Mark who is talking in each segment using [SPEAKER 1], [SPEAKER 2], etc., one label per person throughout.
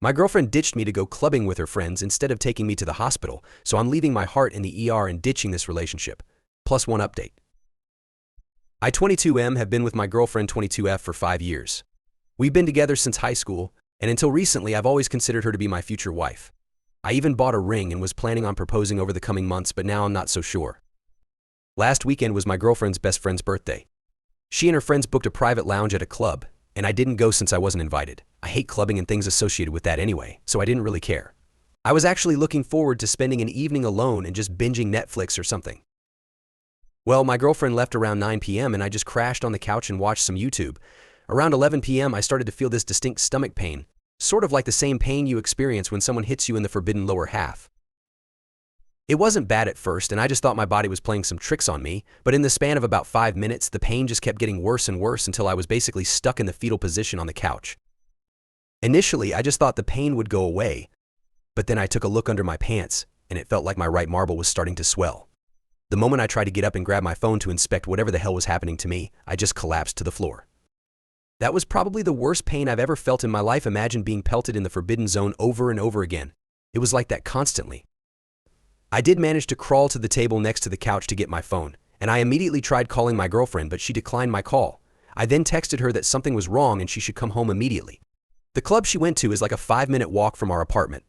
[SPEAKER 1] My girlfriend ditched me to go clubbing with her friends instead of taking me to the hospital, so I'm leaving my heart in the ER and ditching this relationship. Plus one update. I 22M have been with my girlfriend 22F for 5 years. We've been together since high school, and until recently I've always considered her to be my future wife. I even bought a ring and was planning on proposing over the coming months, but now I'm not so sure. Last weekend was my girlfriend's best friend's birthday. She and her friends booked a private lounge at a club, and I didn't go since I wasn't invited. I hate clubbing and things associated with that anyway, so I didn't really care. I was actually looking forward to spending an evening alone and just binging Netflix or something. Well, my girlfriend left around 9 p.m. and I just crashed on the couch and watched some YouTube. Around 11 p.m. I started to feel this distinct stomach pain, sort of like the same pain you experience when someone hits you in the forbidden lower half. It wasn't bad at first, and I just thought my body was playing some tricks on me, but in the span of about 5 minutes, the pain just kept getting worse and worse until I was basically stuck in the fetal position on the couch. Initially, I just thought the pain would go away, but then I took a look under my pants, and it felt like my right marble was starting to swell. The moment I tried to get up and grab my phone to inspect whatever the hell was happening to me, I just collapsed to the floor. That was probably the worst pain I've ever felt in my life. Imagine being pelted in the forbidden zone over and over again. It was like that constantly. I did manage to crawl to the table next to the couch to get my phone, and I immediately tried calling my girlfriend, but she declined my call. I then texted her that something was wrong and she should come home immediately. The club she went to is like a 5-minute walk from our apartment,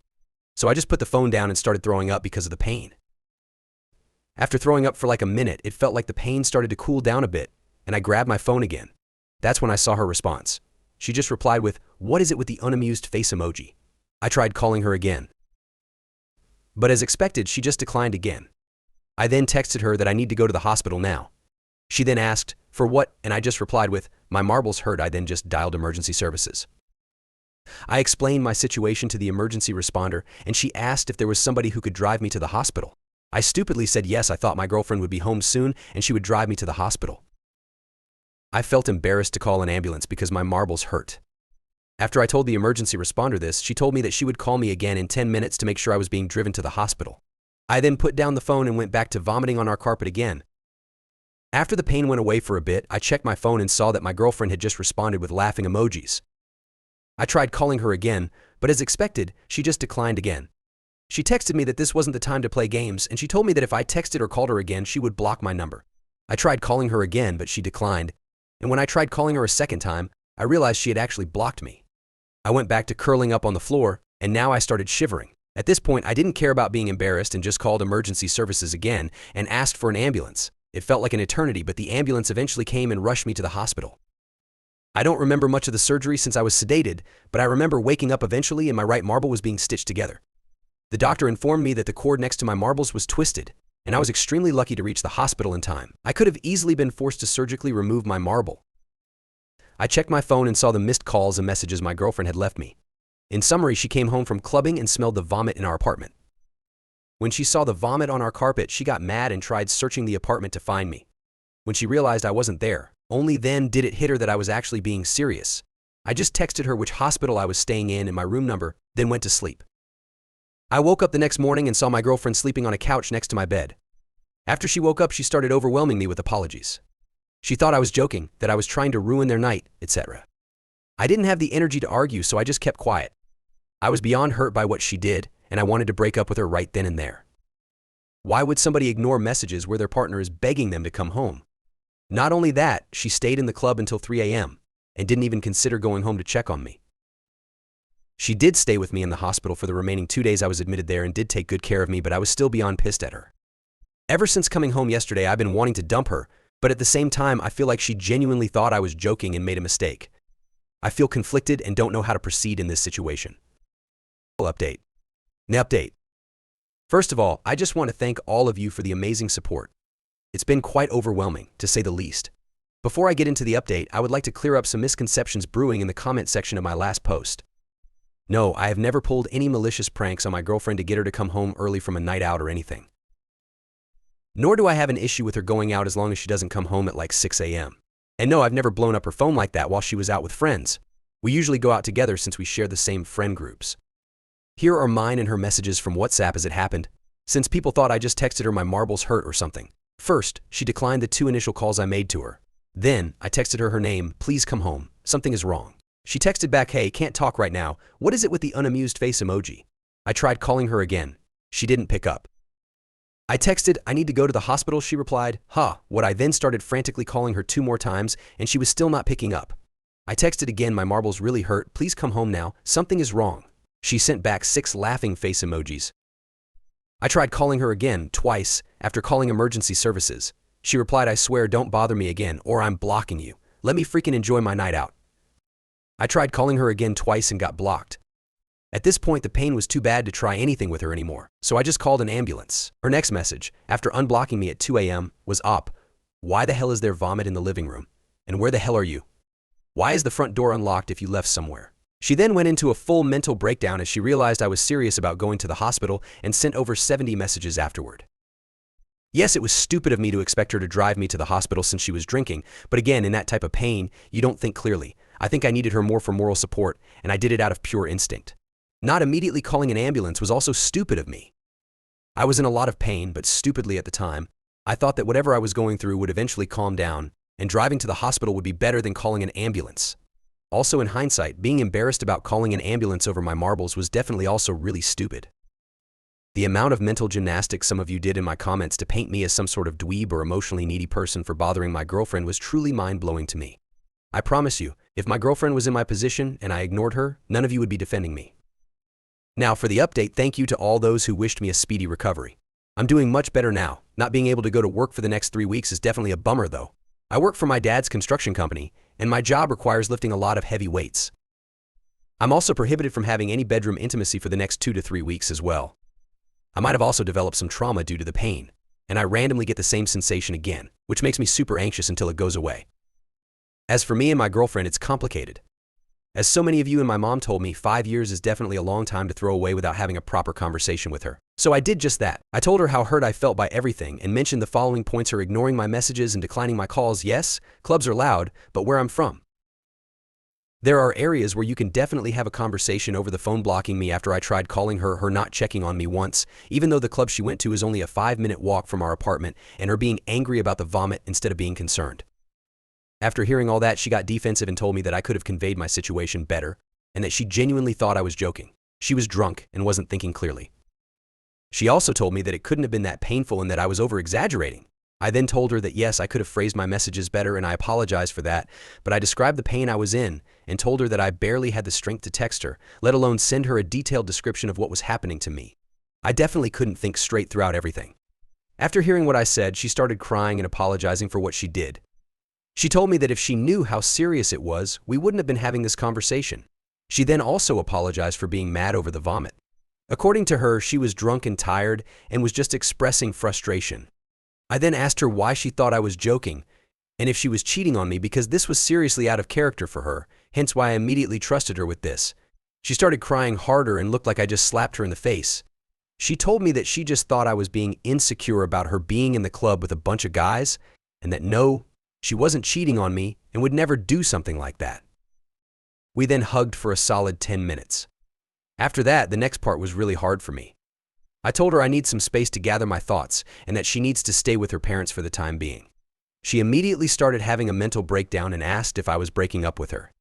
[SPEAKER 1] so I just put the phone down and started throwing up because of the pain. After throwing up for like a minute, it felt like the pain started to cool down a bit, and I grabbed my phone again. That's when I saw her response. She just replied with, "What is it with the unamused face emoji?" I tried calling her again, but as expected, she just declined again. I then texted her that I need to go to the hospital now. She then asked, "For what?" and I just replied with, "My marbles hurt." I then just dialed emergency services. I explained my situation to the emergency responder, and she asked if there was somebody who could drive me to the hospital. I stupidly said yes, I thought my girlfriend would be home soon and she would drive me to the hospital. I felt embarrassed to call an ambulance because my marbles hurt. After I told the emergency responder this, she told me that she would call me again in 10 minutes to make sure I was being driven to the hospital. I then put down the phone and went back to vomiting on our carpet again. After the pain went away for a bit, I checked my phone and saw that my girlfriend had just responded with laughing emojis. I tried calling her again, but as expected, she just declined again. She texted me that this wasn't the time to play games, and she told me that if I texted or called her again, she would block my number. I tried calling her again, but she declined, and when I tried calling her a second time, I realized she had actually blocked me. I went back to curling up on the floor, and now I started shivering. At this point, I didn't care about being embarrassed and just called emergency services again and asked for an ambulance. It felt like an eternity, but the ambulance eventually came and rushed me to the hospital. I don't remember much of the surgery since I was sedated, but I remember waking up eventually and my right marble was being stitched together. The doctor informed me that the cord next to my marbles was twisted, and I was extremely lucky to reach the hospital in time. I could have easily been forced to surgically remove my marble. I checked my phone and saw the missed calls and messages my girlfriend had left me. In summary, she came home from clubbing and smelled the vomit in our apartment. When she saw the vomit on our carpet, she got mad and tried searching the apartment to find me. When she realized I wasn't there, only then did it hit her that I was actually being serious. I just texted her which hospital I was staying in and my room number, then went to sleep. I woke up the next morning and saw my girlfriend sleeping on a couch next to my bed. After she woke up, she started overwhelming me with apologies. She thought I was joking, that I was trying to ruin their night, etc. I didn't have the energy to argue, so I just kept quiet. I was beyond hurt by what she did, and I wanted to break up with her right then and there. Why would somebody ignore messages where their partner is begging them to come home? Not only that, she stayed in the club until 3 a.m. and didn't even consider going home to check on me. She did stay with me in the hospital for the remaining 2 days I was admitted there and did take good care of me, but I was still beyond pissed at her. Ever since coming home yesterday, I've been wanting to dump her, but at the same time, I feel like she genuinely thought I was joking and made a mistake. I feel conflicted and don't know how to proceed in this situation. Update. First of all, I just want to thank all of you for the amazing support. It's been quite overwhelming, to say the least. Before I get into the update, I would like to clear up some misconceptions brewing in the comment section of my last post. No, I have never pulled any malicious pranks on my girlfriend to get her to come home early from a night out or anything. Nor do I have an issue with her going out as long as she doesn't come home at like 6 a.m. And no, I've never blown up her phone like that while she was out with friends. We usually go out together since we share the same friend groups. Here are mine and her messages from WhatsApp as it happened, since people thought I just texted her my marbles hurt or something. First, she declined the 2 initial calls I made to her. Then, I texted her name, "Please come home, something is wrong." She texted back, "Hey, can't talk right now. What is it with the unamused face emoji?" I tried calling her again. She didn't pick up. I texted, "I need to go to the hospital," she replied. What I then started frantically calling her 2 more times, and she was still not picking up. I texted again, "My marbles really hurt. Please come home now. Something is wrong." She sent back 6 laughing face emojis. I tried calling her again, twice, after calling emergency services. She replied, "I swear, don't bother me again, or I'm blocking you. Let me freaking enjoy my night out." I tried calling her again twice and got blocked. At this point, the pain was too bad to try anything with her anymore, so I just called an ambulance. Her next message, after unblocking me at 2 a.m., was up. "Why the hell is there vomit in the living room? And where the hell are you? Why is the front door unlocked if you left somewhere?" She then went into a full mental breakdown as she realized I was serious about going to the hospital and sent over 70 messages afterward. Yes, it was stupid of me to expect her to drive me to the hospital since she was drinking, but again, in that type of pain, you don't think clearly. I think I needed her more for moral support, and I did it out of pure instinct. Not immediately calling an ambulance was also stupid of me. I was in a lot of pain, but stupidly at the time, I thought that whatever I was going through would eventually calm down, and driving to the hospital would be better than calling an ambulance. Also, in hindsight, being embarrassed about calling an ambulance over my marbles was definitely also really stupid. The amount of mental gymnastics some of you did in my comments to paint me as some sort of dweeb or emotionally needy person for bothering my girlfriend was truly mind-blowing to me. I promise you, if my girlfriend was in my position and I ignored her, none of you would be defending me. Now for the update, thank you to all those who wished me a speedy recovery. I'm doing much better now. Not being able to go to work for the next 3 weeks is definitely a bummer though. I work for my dad's construction company, and my job requires lifting a lot of heavy weights. I'm also prohibited from having any bedroom intimacy for the next 2 to 3 weeks as well. I might have also developed some trauma due to the pain, and I randomly get the same sensation again, which makes me super anxious until it goes away. As for me and my girlfriend, it's complicated. As so many of you and my mom told me, 5 years is definitely a long time to throw away without having a proper conversation with her. So I did just that. I told her how hurt I felt by everything and mentioned the following points: her ignoring my messages and declining my calls. Yes, clubs are loud, but where I'm from, there are areas where you can definitely have a conversation over the phone. Blocking me after I tried calling her, her not checking on me once, even though the club she went to is only a 5-minute walk from our apartment, and her being angry about the vomit instead of being concerned. After hearing all that, she got defensive and told me that I could have conveyed my situation better, and that she genuinely thought I was joking. She was drunk and wasn't thinking clearly. She also told me that it couldn't have been that painful and that I was over-exaggerating. I then told her that yes, I could have phrased my messages better and I apologized for that, but I described the pain I was in and told her that I barely had the strength to text her, let alone send her a detailed description of what was happening to me. I definitely couldn't think straight throughout everything. After hearing what I said, she started crying and apologizing for what she did. She told me that if she knew how serious it was, we wouldn't have been having this conversation. She then also apologized for being mad over the vomit. According to her, she was drunk and tired and was just expressing frustration. I then asked her why she thought I was joking and if she was cheating on me, because this was seriously out of character for her, hence why I immediately trusted her with this. She started crying harder and looked like I just slapped her in the face. She told me that she just thought I was being insecure about her being in the club with a bunch of guys, and that no, she wasn't cheating on me and would never do something like that. We then hugged for a solid 10 minutes. After that, the next part was really hard for me. I told her I need some space to gather my thoughts and that she needs to stay with her parents for the time being. She immediately started having a mental breakdown and asked if I was breaking up with her.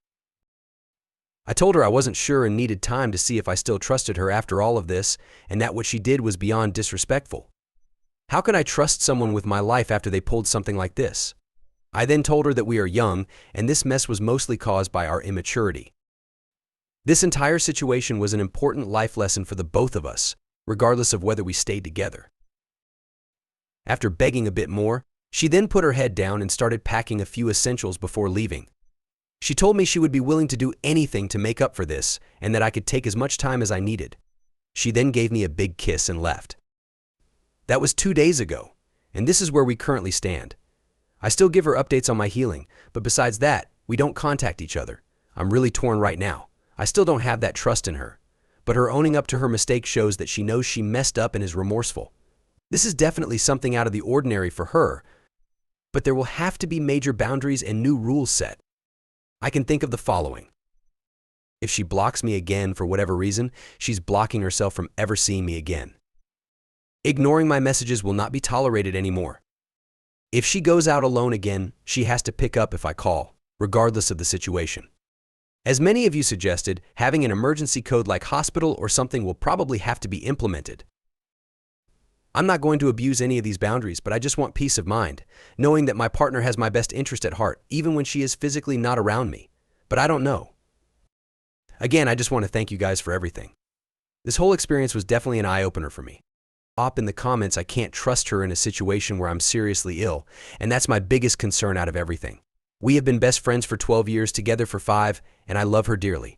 [SPEAKER 1] I told her I wasn't sure and needed time to see if I still trusted her after all of this, and that what she did was beyond disrespectful. How can I trust someone with my life after they pulled something like this? I then told her that we are young and this mess was mostly caused by our immaturity. This entire situation was an important life lesson for the both of us, regardless of whether we stayed together. After begging a bit more, she then put her head down and started packing a few essentials before leaving. She told me she would be willing to do anything to make up for this and that I could take as much time as I needed. She then gave me a big kiss and left. That was 2 days ago, and this is where we currently stand. I still give her updates on my healing, but besides that, we don't contact each other. I'm really torn right now. I still don't have that trust in her, but her owning up to her mistake shows that she knows she messed up and is remorseful. This is definitely something out of the ordinary for her, but there will have to be major boundaries and new rules set. I can think of the following. If she blocks me again for whatever reason, she's blocking herself from ever seeing me again. Ignoring my messages will not be tolerated anymore. If she goes out alone again, she has to pick up if I call, regardless of the situation. As many of you suggested, having an emergency code like hospital or something will probably have to be implemented. I'm not going to abuse any of these boundaries, but I just want peace of mind, knowing that my partner has my best interest at heart, even when she is physically not around me. But I don't know. Again, I just want to thank you guys for everything. This whole experience was definitely an eye-opener for me. Up in the comments, I can't trust her in a situation where I'm seriously ill, and that's my biggest concern out of everything. We have been best friends for 12 years, together for 5, and I love her dearly.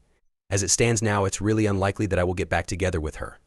[SPEAKER 1] As it stands now, it's really unlikely that I will get back together with her.